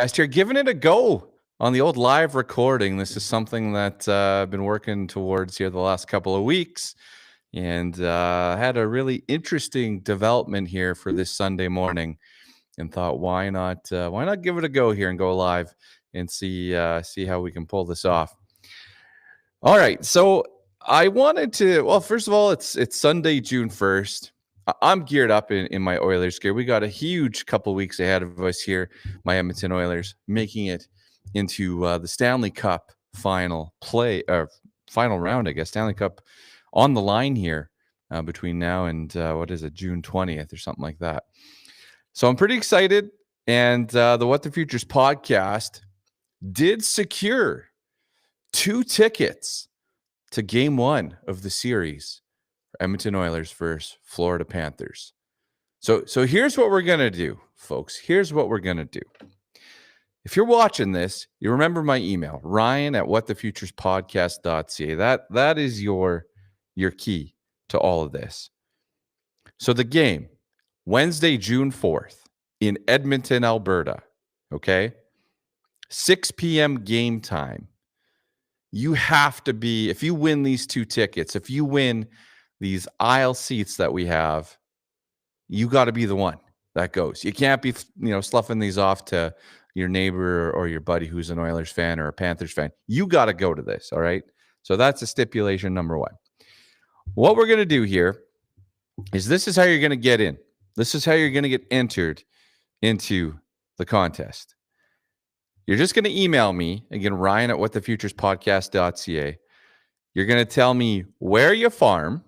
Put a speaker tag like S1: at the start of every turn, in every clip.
S1: here, giving it a go on the old live recording. This is something that I've been working towards here the last couple of weeks, and had a really interesting development here for this Sunday morning, and thought, why not give it a go here and go live and see how we can pull this off. All right, so I wanted to. Well, first of all, it's Sunday, June 1st. I'm geared up in my Oilers gear. We got a huge couple weeks ahead of us here, my Edmonton Oilers, making it into the Stanley Cup final round, I guess. Stanley Cup on the line here between now and June 20th or something like that. So I'm pretty excited. And the What the Futures podcast did secure 2 tickets to Game 1 of the series. Edmonton Oilers versus Florida Panthers. So here's what we're going to do, folks. Here's what we're going to do. If you're watching this, you remember my email, ryan@whatthefuturespodcast.ca. That is your key to all of this. So the game, Wednesday, June 4th in Edmonton, Alberta, okay? 6 p.m. game time. You have to be, if you win these 2 tickets, if you win these aisle seats that we have, you got to be the one that goes. You can't be, sloughing these off to your neighbor or your buddy who's an Oilers fan or a Panthers fan. You got to go to this, all right? So that's a stipulation number 1. What we're going to do here is this is how you're going to get in. This is how you're going to get entered into the contest. You're just going to email me, again, ryan@whatthefuturespodcast.ca. You're going to tell me where you farm.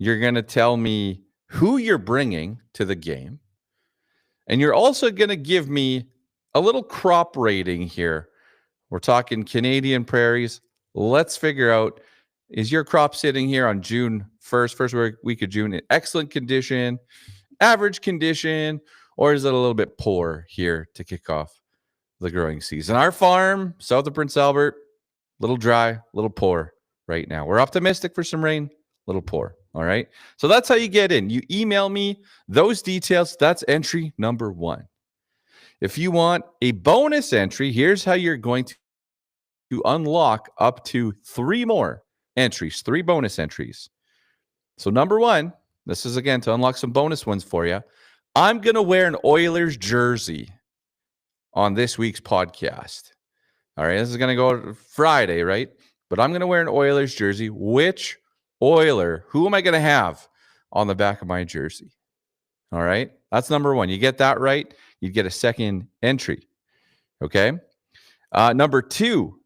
S1: You're going to tell me who you're bringing to the game. And you're also going to give me a little crop rating here. We're talking Canadian prairies. Let's figure out, is your crop sitting here on June 1st, first week of June, in excellent condition, average condition, or is it a little bit poor here to kick off the growing season? Our farm, south of Prince Albert, little dry, little poor right now. We're optimistic for some rain, little poor. All right. So that's how you get in. You email me those details. That's entry number 1. If you want a bonus entry, here's how you're going to unlock up to 3 more entries, 3 bonus entries. So number 1, this is again to unlock some bonus ones for you. I'm going to wear an Oilers jersey on this week's podcast. All right. This is going to go Friday, right? But I'm going to wear an Oilers jersey. Which Oiler, who am I going to have on the back of my jersey? All right. That's number 1. You get that right, you get a second entry. Okay. Number 2,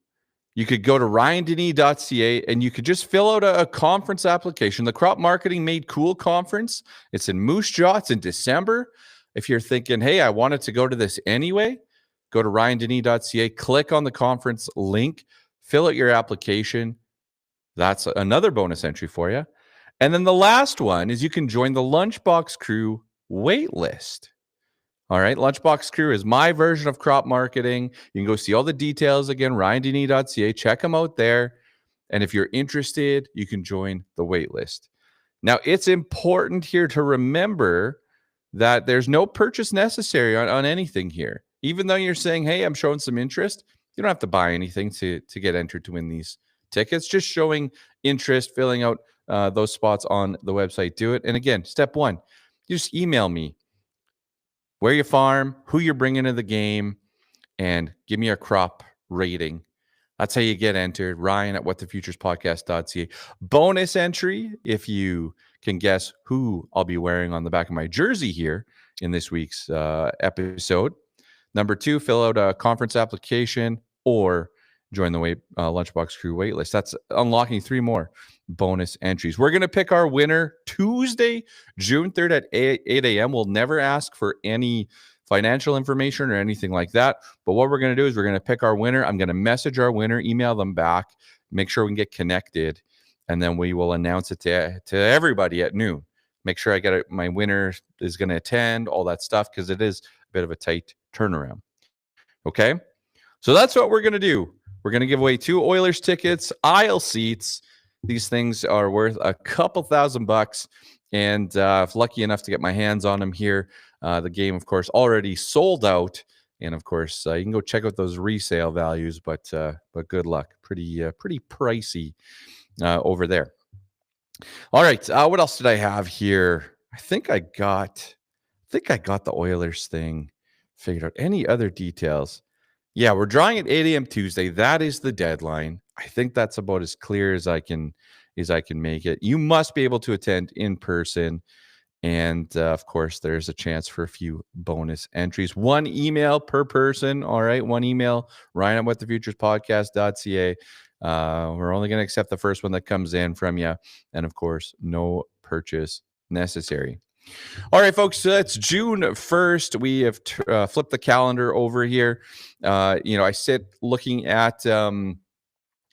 S1: you could go to ryandenny.ca and you could just fill out a conference application. The Crop Marketing Made Cool Conference. It's in Moose Jaw. It's in December. If you're thinking, hey, I wanted to go to this anyway, go to ryandenny.ca, click on the conference link, fill out your application. That's another bonus entry for you. And then the last one is you can join the Lunchbox Crew wait list. All right. Lunchbox Crew is my version of crop marketing. You can go see all the details again, ryandenny.ca. Check them out there. And if you're interested, you can join the wait list. Now, it's important here to remember that there's no purchase necessary on anything here. Even though you're saying, hey, I'm showing some interest, you don't have to buy anything to get entered to win these tickets. Just showing interest, filling out those spots on the website. Do it. And again, step 1, you just email me where you farm, who you're bringing to the game, and give me a crop rating. That's how you get entered. Ryan@whatthefuturespodcast.ca. Bonus entry, if you can guess who I'll be wearing on the back of my jersey here in this week's episode. Number 2, fill out a conference application or join the Lunchbox Crew waitlist. That's unlocking 3 more bonus entries. We're going to pick our winner Tuesday, June 3rd at 8 a.m. We'll never ask for any financial information or anything like that. But what we're going to do is we're going to pick our winner. I'm going to message our winner, email them back, make sure we can get connected, and then we will announce it to everybody at noon. Make sure I get it. My winner is going to attend, all that stuff, because it is a bit of a tight turnaround. Okay? So that's what we're going to do. We're going to give away 2 Oilers tickets, aisle seats. These things are worth a couple $1,000. And if lucky enough to get my hands on them here, the game, of course, already sold out And of course, you can go check out those resale values, but good luck. Pretty pricey over there. All right, what else did I have here? I think I got the Oilers thing figured out. Any other details? Yeah, we're drawing at 8 a.m. Tuesday. That is the deadline. I think that's about as clear as I can make it. You must be able to attend in person. And of course, there's a chance for a few bonus entries. One email per person. All right. One email, ryan@thefuturespodcast.ca. We're only going to accept the first one that comes in from you. And of course, no purchase necessary. All right, folks, so it's June 1st. We have flipped the calendar over here. I sit looking at,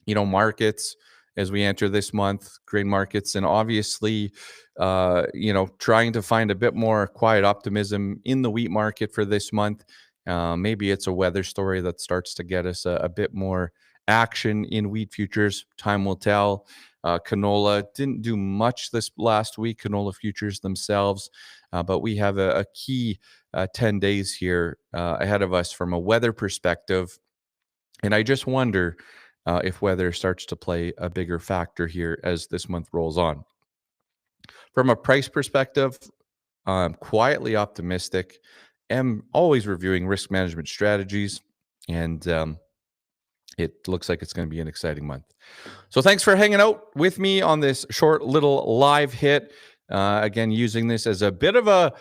S1: markets as we enter this month, grain markets, and obviously, trying to find a bit more quiet optimism in the wheat market for this month. Maybe it's a weather story that starts to get us a bit more action in wheat futures. Time will tell. Canola didn't do much this last week, canola futures themselves, but we have a key 10 days here ahead of us from a weather perspective. And I just wonder if weather starts to play a bigger factor here as this month rolls on. From a price perspective, I'm quietly optimistic. Am always reviewing risk management strategies, and it looks like it's going to be an exciting month. So thanks for hanging out with me on this short little live hit. Again, using this as a bit of a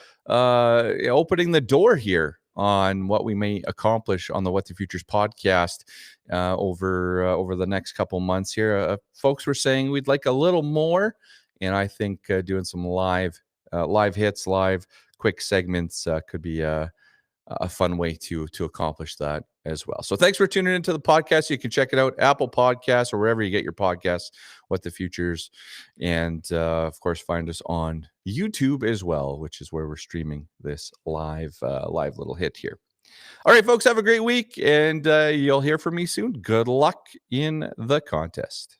S1: opening the door here on what we may accomplish on the What the Futures podcast over the next couple months here. Folks were saying we'd like a little more, and I think doing some live hits, live quick segments could be a fun way to accomplish that as well. So thanks for tuning into the podcast. You can check it out, Apple Podcasts or wherever you get your podcasts, What the Futures. And of course, find us on YouTube as well, which is where we're streaming this live little hit here. All right, folks, have a great week, and you'll hear from me soon. Good luck in the contest.